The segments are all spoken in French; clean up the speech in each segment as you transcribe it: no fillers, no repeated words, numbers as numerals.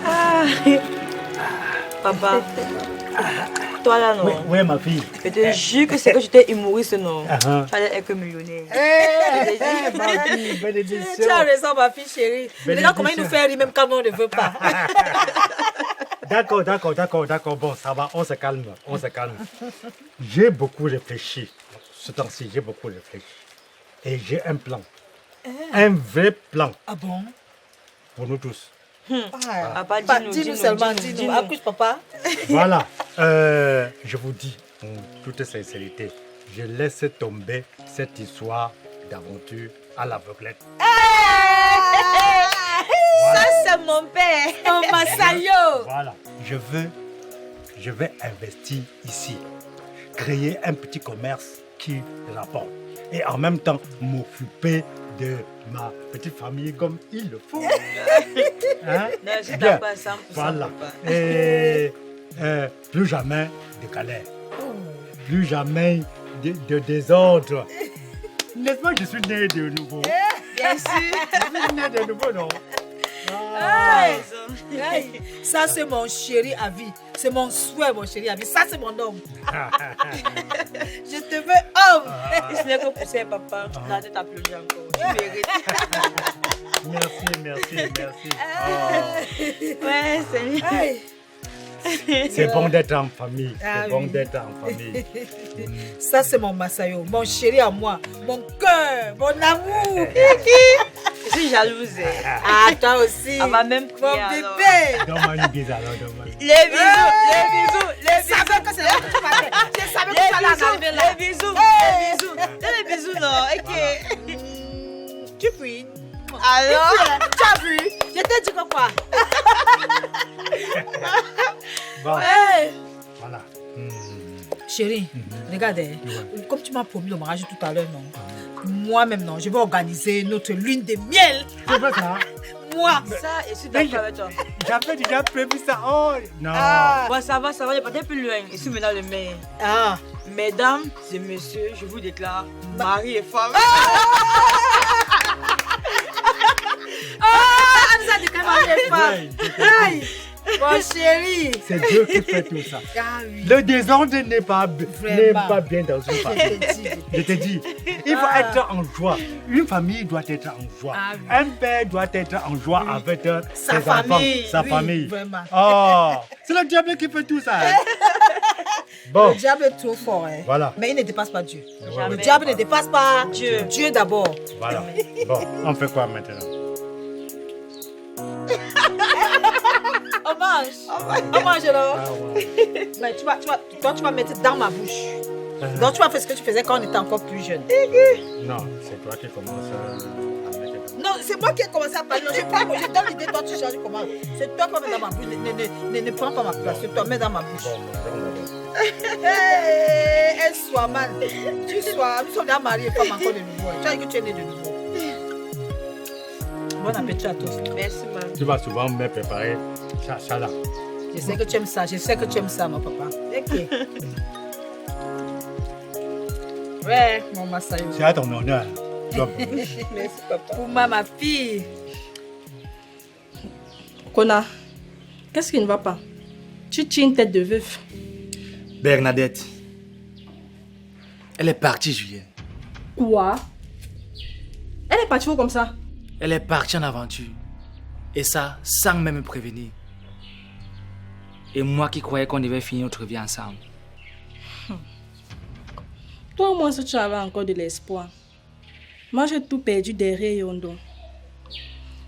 Ah, papa, toi là, non? Oui, ma fille. Je te jure que c'est que j'étais humoriste, non? Tu allais être millionnaire. Ma fille, bénédiction. Tu as raison, ma fille chérie. Regarde comment il nous fait rire, même quand on ne veut pas. D'accord. Bon, ça va, on se calme. J'ai beaucoup réfléchi. Ce temps-ci, j'ai beaucoup réfléchi. Et j'ai un plan. Un vrai plan. Ah bon? Pour nous tous. Papa, Dis-nous seulement, dis-nous. Accouche, papa. Voilà. Je vous dis, en toute sincérité, je laisse tomber cette histoire d'aventure à l'aveuglette. Ça, c'est mon père. Mon Massayo. Voilà. Je vais investir ici. Créer un petit commerce qui rapporte. Et en même temps, m'occuper de ma petite famille comme il le faut. Hein? Non, je t'en pas 100%. Voilà. Papa. Et plus jamais de galère. Plus jamais de désordre. N'est-ce pas que je suis né de nouveau? Bien sûr. Je suis né de nouveau, non? Hey, ça, c'est mon chéri à vie. C'est mon souhait, mon chéri à vie. Ça, c'est mon homme. Je te veux homme. Et ce n'est que pour ça, papa. Là, tu t'applaudis encore. Tu mérites. Merci. Ouais, c'est Hey. C'est bon d'être en famille. Ah C'est bon oui. d'être en famille. Ça, c'est mon Massayo. Mon chéri à moi. Mon cœur. Mon amour. Je suis jalouse. Ah, toi aussi. Elle va même Mon prier alors. bébé. Donne-moi une bise alors, donne-moi. Les bisous. Je savais que c'est là que tu parlais. Je savais que tu allais en arriver là. Les bisous. Les bisous, non. Ok. Tu pries. Alors, Tu as vu? Je t'ai dit que quoi? Bon, Hey. voilà. Chérie, regarde, comme tu m'as promis le mariage tout à l'heure, non? Moi-même, non, je vais organiser notre lune de miel. Tu veux ça? Moi. ça, je suis d'accord avec toi. J'avais déjà prévu ça. Oh, non. Bon, ça va, il est peut-être plus loin. Je suis maintenant le maire. Ah. Mesdames et messieurs, je vous déclare mari et femme. Ah, nous a dit que maman est femme. Ouais, Aïe, mon chéri. c'est Dieu qui fait tout ça. Ah oui. Le désordre n'est pas Vraiment. bien dans une Je famille. te dis. Je te dis, il faut être en joie. Une famille doit être en joie. Ah oui. Un père doit être en joie avec Sa ses famille, enfants, sa oui, famille. vraiment. Oh, c'est le diable qui fait tout ça. Hein. Bon, Le diable est trop fort, hein. Voilà. Mais il ne dépasse pas Dieu. Jamais. Le diable ne dépasse pas Dieu. Dieu d'abord. voilà. Bon, on fait quoi maintenant? On mange. On mange alors. Ah, ouais. Mais toi, tu vas mettre dans ma bouche. Donc tu vas faire ce que tu faisais quand on était encore plus jeune. Non, c'est toi qui commences à mettre. Non, c'est moi qui ai commencé à parler. Non, je donne l'idée, toi tu changes comment. C'est toi qui vas mettre dans ma bouche. Ne prends pas ma place. C'est toi, mets dans ma bouche. Hey, elle soit mal. Nous sommes déjà mariés et femmes encore de nouveau. Tu as dit que tu es né de nouveau. Bon appétit à tous. Merci, maman. Tu vas souvent me préparer ça là. Je sais que tu aimes ça, mon papa. Ok. Ouais, mon Massayo. C'est à ton honneur. Merci, papa. Pour ma fille. Kona, qu'est-ce qui ne va pas? Tu tiens une tête de veuf. Bernadette, elle est partie, Julienne. Quoi? Elle est partie où comme ça? Elle est partie en aventure. Et ça, sans même me prévenir. Et moi qui croyais qu'on devait finir notre vie ensemble. Toi, au moins, si tu avais encore de l'espoir. Moi, j'ai tout perdu derrière Yondo.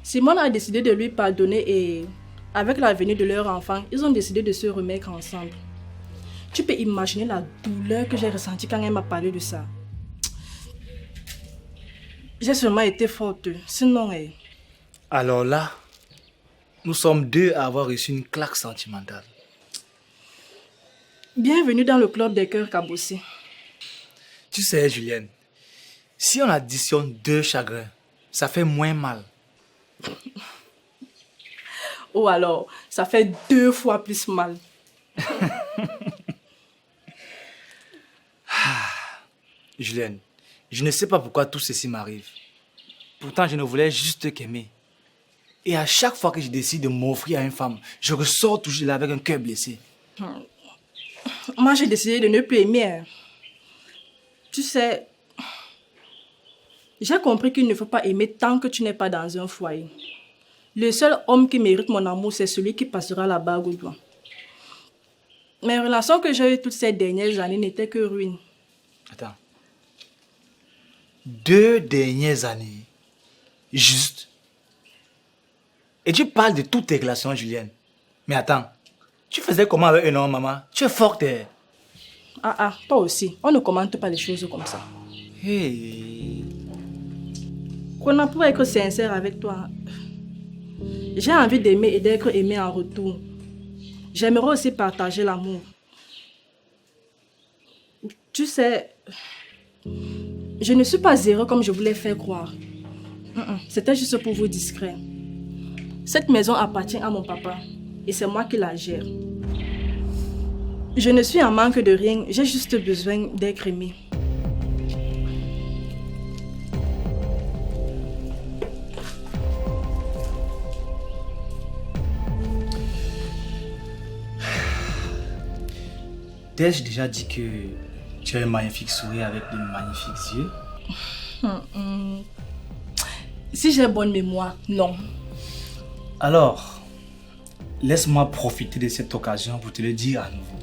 Simone a décidé de lui pardonner et, avec la venue de leur enfant, ils ont décidé de se remettre ensemble. Tu peux imaginer la douleur que j'ai ressentie quand elle m'a parlé de ça. J'ai seulement été forte, sinon... Alors là, nous sommes deux à avoir reçu une claque sentimentale. Bienvenue dans le club des cœurs cabossés. Tu sais, Julienne, si on additionne deux chagrins, ça fait moins mal. Oh alors, ça fait 2 fois plus mal. Julienne, je ne sais pas pourquoi tout ceci m'arrive. Pourtant, je ne voulais juste qu'aimer. Et à chaque fois que je décide de m'offrir à une femme, je ressors toujours là avec un cœur blessé. Moi, j'ai décidé de ne plus aimer. Hein. Tu sais, j'ai compris qu'il ne faut pas aimer tant que tu n'es pas dans un foyer. Le seul homme qui mérite mon amour, c'est celui qui passera la bague au doigt. Mes relations que j'ai eues toutes ces dernières années n'étaient que ruines. Attends. 2 dernières années. Juste. Et tu parles de toutes tes relations, Julienne. Mais attends. Tu faisais comment avec un homme, maman? Tu es forte. Ah, toi aussi. On ne commente pas les choses comme ça. Hey. Qu'on pour être sincère avec toi. J'ai envie d'aimer et d'être aimé en retour. J'aimerais aussi partager l'amour. Tu sais, je ne suis pas zéro comme je voulais faire croire. C'était juste pour vous discret. Cette maison appartient à mon papa et c'est moi qui la gère. Je ne suis en manque de rien, j'ai juste besoin d'être aimé. T'ai-je déjà dit que tu as un magnifique sourire avec de magnifiques yeux? Si j'ai bonne mémoire, non. Alors, laisse-moi profiter de cette occasion pour te le dire à nouveau.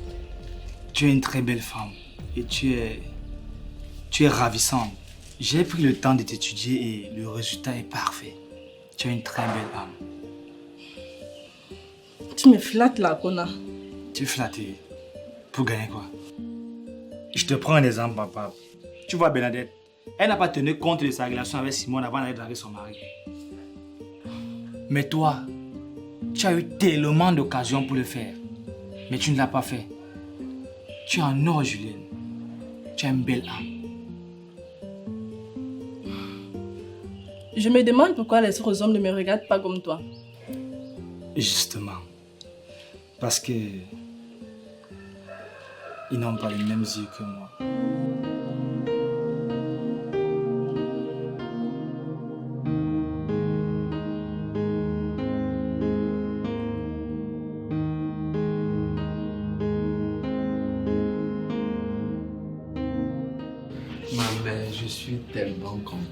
Tu es une très belle femme et tu es ravissante. J'ai pris le temps de t'étudier et le résultat est parfait. Tu as une très belle âme. Tu me flattes là, Kona. Tu es flatté. Pour gagner quoi? Je te prends un exemple, papa. Tu vois Bernadette, elle n'a pas tenu compte de sa relation avec Simone avant d'aller draguer son mari. Mais toi, tu as eu tellement d'occasions pour le faire. Mais tu ne l'as pas fait. Tu es en or, Julienne. Tu as une belle âme. Je me demande pourquoi les autres hommes ne me regardent pas comme toi. Justement. Parce que ils n'ont pas les mêmes yeux que moi. Maman, je suis tellement content.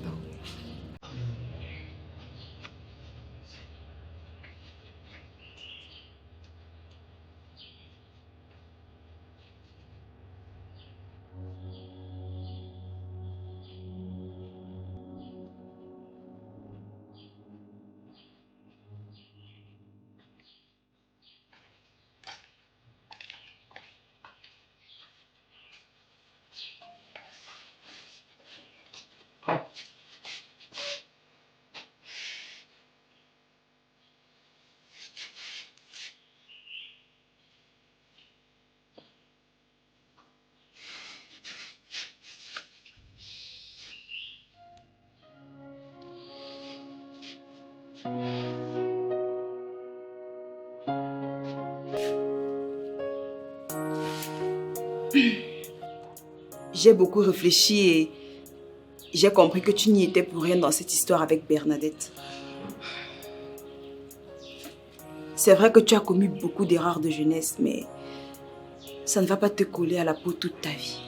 J'ai beaucoup réfléchi et j'ai compris que tu n'y étais pour rien dans cette histoire avec Bernadette. C'est vrai que tu as commis beaucoup d'erreurs de jeunesse, mais ça ne va pas te coller à la peau toute ta vie.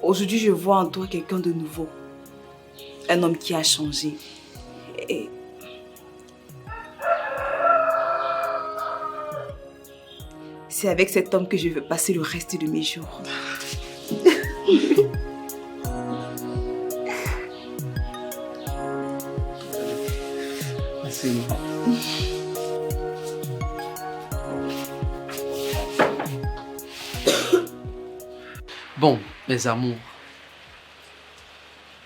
Aujourd'hui, je vois en toi quelqu'un de nouveau. Un homme qui a changé. Et c'est avec cet homme que je veux passer le reste de mes jours. Merci. Bon, mes amours,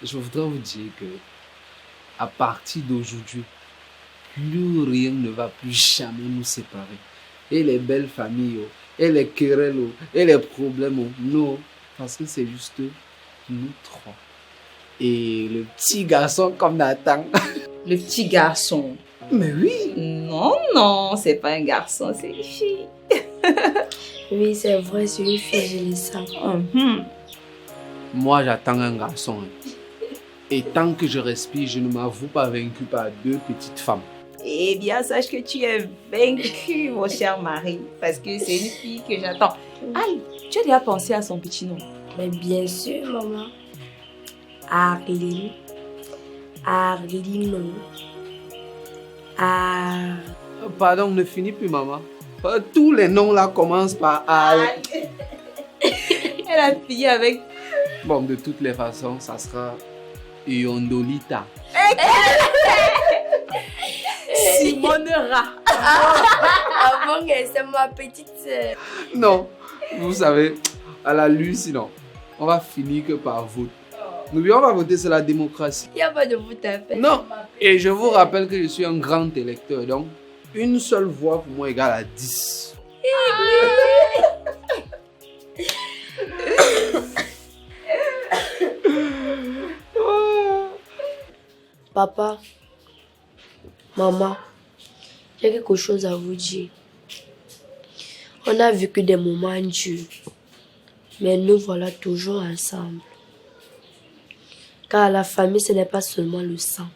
je voudrais vous dire que à partir d'aujourd'hui, plus rien ne va plus jamais nous séparer. Et les belles familles, et les querelles, et les problèmes, non, parce que c'est juste nous trois. Et le petit garçon comme Nathan. Le petit garçon. Mais oui. Non, non, c'est pas un garçon, c'est une fille. Oui, c'est vrai, c'est une fille, je le sens. Moi, j'attends un garçon. Et tant que je respire, je ne m'avoue pas vaincu par 2 petites femmes. Eh bien, sache que tu es vaincu, mon cher mari, parce que c'est une fille que j'attends. Aïe, tu as déjà pensé à son petit nom? Mais bien sûr, maman. Arline. Arline. Pardon, ne finis plus, maman. Tous les noms là commencent par A. Elle a fini avec... Bon, de toutes les façons, ça sera Yondolita. Simone Ra. Avant que c'est ma petite sœur. Non, vous savez, à la lune, sinon, on va finir que par vote. N'oublions pas voter, c'est la démocratie. Il n'y a pas de vote à faire. Non, et je vous rappelle que je suis un grand électeur, donc une seule voix pour moi égale à 10. Papa, maman, j'ai quelque chose à vous dire. On a vécu des moments durs, mais nous voilà toujours ensemble. Car la famille, ce n'est pas seulement le sang,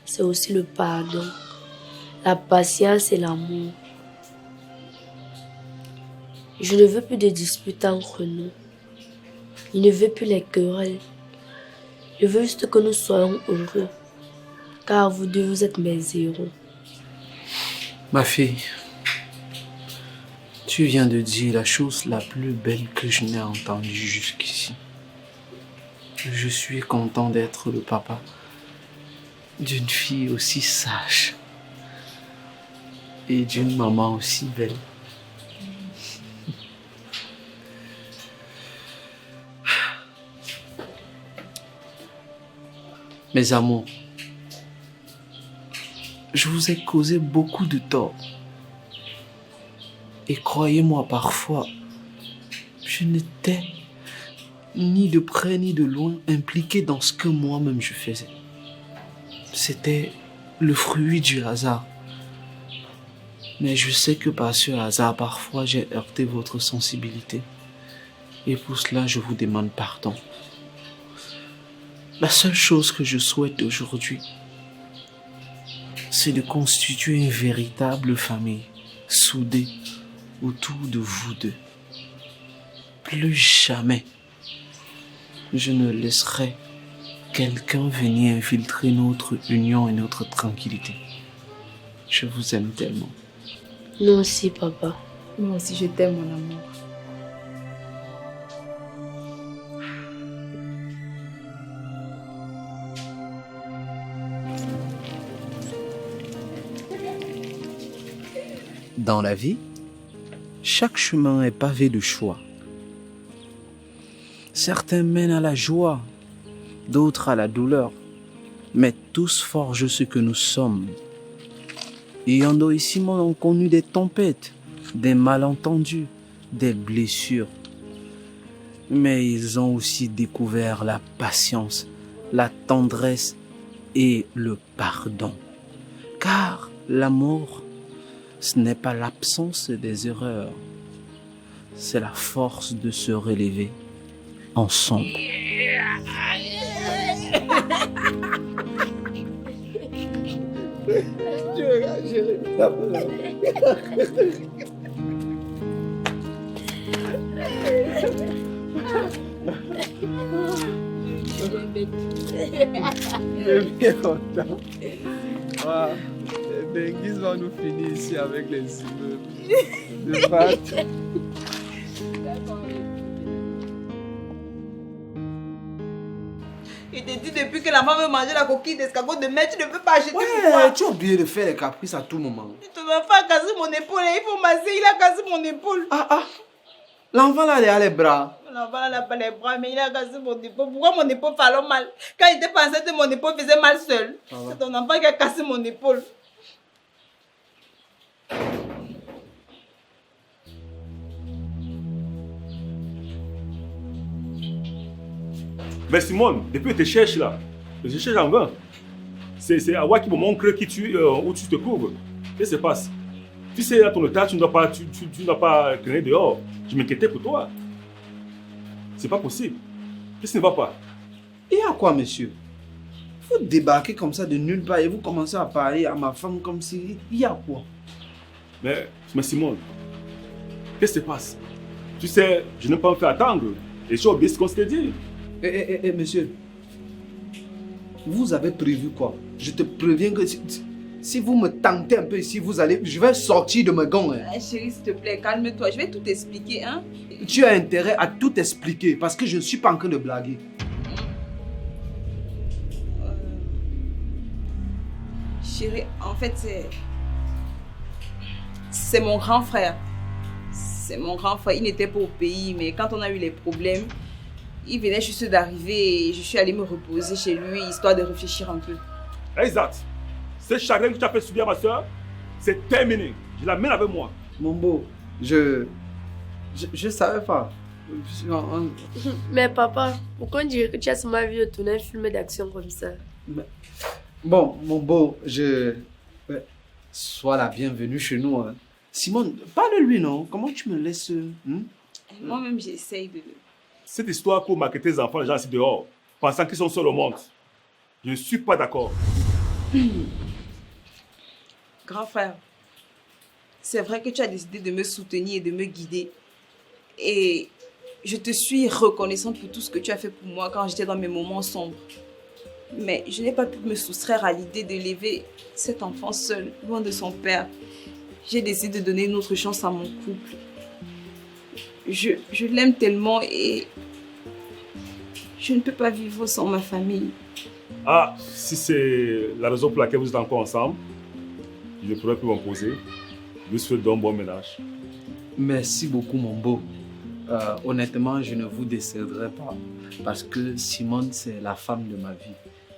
c'est aussi le pardon, la patience et l'amour. Je ne veux plus de disputes entre nous. Je ne veux plus les querelles. Je veux juste que nous soyons heureux. Car vous deux, vous êtes mes héros. Ma fille, tu viens de dire la chose la plus belle que je n'ai entendue jusqu'ici. Je suis content d'être le papa d'une fille aussi sage et d'une maman aussi belle. Mes amours, je vous ai causé beaucoup de tort. Et croyez-moi, parfois, je n'étais ni de près ni de loin impliqué dans ce que moi-même je faisais. C'était le fruit du hasard. Mais je sais que par ce hasard, parfois, j'ai heurté votre sensibilité. Et pour cela, je vous demande pardon. La seule chose que je souhaite aujourd'hui, c'est de constituer une véritable famille, soudée autour de vous deux. Plus jamais, je ne laisserai quelqu'un venir infiltrer notre union et notre tranquillité. Je vous aime tellement. Nous aussi, papa. Moi aussi, je t'aime, mon amour. Dans la vie, chaque chemin est pavé de choix. Certains mènent à la joie, d'autres à la douleur, mais tous forgent ce que nous sommes. Yondo et Simone ont connu des tempêtes, des malentendus, des blessures. Mais ils ont aussi découvert la patience, la tendresse et le pardon. Car l'amour, ce n'est pas l'absence des erreurs, c'est la force de se relever ensemble. Je suis bien content. Ah, Denguis va nous finir ici avec les immeubles de pâte. Il te dit depuis que la maman veut manger la coquille d'escargot de mer, tu ne peux pas acheter. Ouais, tu as oublié de faire les caprices à tout moment. Tu te vas pas casser mon épaule, il faut masser, il a cassé mon épaule. Ah, l'enfant là, il a les bras. L'enfant n'a pas les bras, mais il a cassé mon épaule. Pourquoi mon épaule fait mal? Quand il était pensé que mon épaule faisait mal seul. C'est ton enfant qui a cassé mon épaule. Mais Simone, depuis que tu cherches là, je cherche en vain. C'est Awa qui me montre où tu te trouves. Qu'est-ce qui se passe? Tu sais, à ton état, tu n'as pas traîné dehors. Je m'inquiétais pour toi. C'est pas possible. Qu'est-ce qui ne va pas? Et à quoi, monsieur? Vous débarquez comme ça de nulle part et vous commencez à parler à ma femme comme si... Il y a quoi? Mais Simone, qu'est-ce qui se passe? Tu sais, je n'ai pas me faire attendre. Et j'ai oublié ce qu'on s'était dit. Monsieur, vous avez prévu quoi? Je te préviens que si vous me tentez un peu ici, je vais sortir de mes gants. Hein. Ah, chérie, s'il te plaît, calme-toi. Je vais tout expliquer. Hein? Tu as intérêt à tout expliquer parce que je ne suis pas en train de blaguer. Chérie, en fait, c'est mon grand frère. C'est mon grand frère. Il n'était pas au pays, mais quand on a eu les problèmes, il venait juste d'arriver et je suis allée me reposer chez lui, histoire de réfléchir un peu. Exact. Ce chagrin que tu as fait subir à ma soeur, c'est terminé. Je l'amène avec moi. Mon beau, je savais pas. Mais papa, pourquoi on dirait que tu as seulement vu tourner un film d'action comme ça? Bon, mon beau, sois la bienvenue chez nous. Hein. Simone, parle-lui, non? Comment tu me laisses... Moi-même, j'essaye de... Cette histoire pour marquer tes enfants, les gens ici dehors, pensant qu'ils sont seuls au monde, je ne suis pas d'accord. Grand frère, c'est vrai que tu as décidé de me soutenir et de me guider. Et je te suis reconnaissante pour tout ce que tu as fait pour moi quand j'étais dans mes moments sombres. Mais je n'ai pas pu me soustraire à l'idée d'élever cet enfant seul, loin de son père. J'ai décidé de donner une autre chance à mon couple. Je l'aime tellement et je ne peux pas vivre sans ma famille. Ah, si c'est la raison pour laquelle vous êtes encore ensemble, je ne pourrais plus m'opposer. Je vous souhaite un bon ménage. Merci beaucoup, mon beau. Honnêtement, je ne vous décéderai pas parce que Simone, c'est la femme de ma vie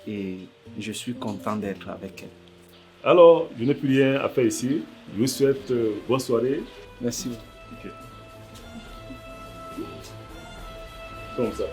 et je suis content d'être avec elle. Alors, je n'ai plus rien à faire ici. Je vous souhaite bonne soirée. Merci. Ok. Comme ça.